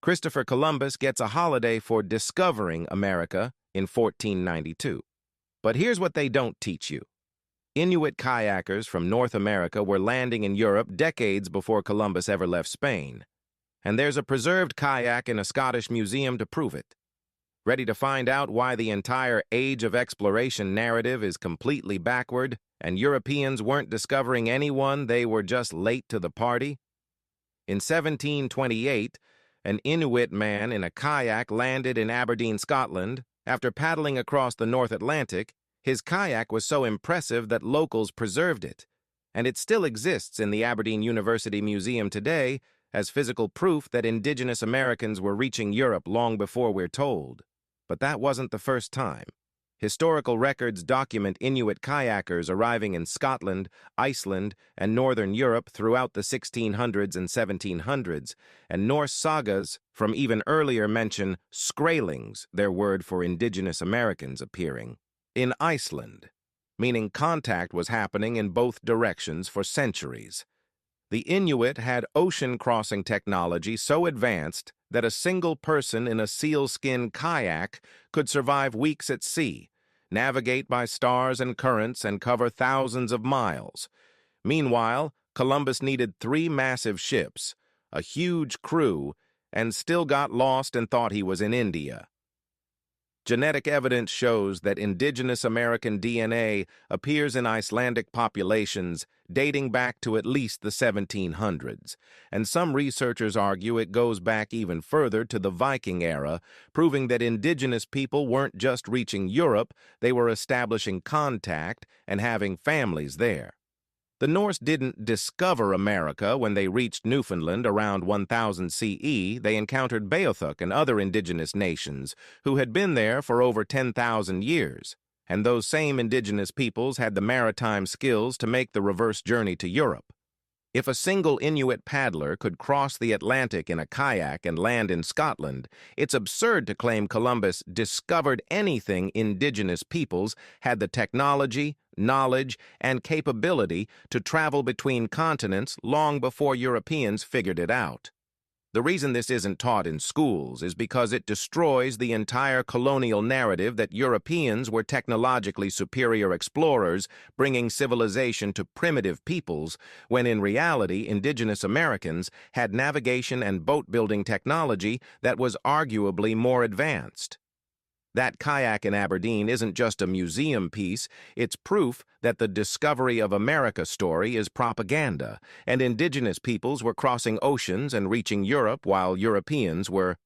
Christopher Columbus gets a holiday for discovering America in 1492. But here's what they don't teach you. Inuit kayakers from North America were landing in Europe decades before Columbus ever left Spain. And there's a preserved kayak in a Scottish museum to prove it. Ready to find out why the entire age of exploration narrative is completely backward and Europeans weren't discovering anyone, they were just late to the party? In 1728, an Inuit man in a kayak landed in Aberdeen, Scotland. After paddling across the North Atlantic, his kayak was so impressive that locals preserved it, and it still exists in the Aberdeen University Museum today as physical proof that Indigenous Americans were reaching Europe long before we're told. But that wasn't the first time. Historical records document Inuit kayakers arriving in Scotland, Iceland, and Northern Europe throughout the 1600s and 1700s, and Norse sagas from even earlier mention Skraelings, their word for Indigenous Americans, appearing in Iceland, meaning contact was happening in both directions for centuries. The Inuit had ocean-crossing technology so advanced that a single person in a sealskin kayak could survive weeks at sea, navigate by stars and currents, and cover thousands of miles. Meanwhile, Columbus needed 3 massive ships, a huge crew, and still got lost and thought he was in India. Genetic evidence shows that Indigenous American DNA appears in Icelandic populations dating back to at least the 1700s, and some researchers argue it goes back even further to the Viking era, proving that indigenous people weren't just reaching Europe, they were establishing contact and having families there. The Norse didn't discover America when they reached Newfoundland around 1000 CE. They encountered Beothuk and other indigenous nations who had been there for over 10,000 years. And those same indigenous peoples had the maritime skills to make the reverse journey to Europe. If a single Inuit paddler could cross the Atlantic in a kayak and land in Scotland, it's absurd to claim Columbus discovered anything indigenous peoples had the technology, knowledge, and capability to travel between continents long before Europeans figured it out. The reason this isn't taught in schools is because it destroys the entire colonial narrative that Europeans were technologically superior explorers bringing civilization to primitive peoples, when in reality Indigenous Americans had navigation and boat-building technology that was arguably more advanced. That kayak in Aberdeen isn't just a museum piece, it's proof that the Discovery of America story is propaganda, and indigenous peoples were crossing oceans and reaching Europe while Europeans were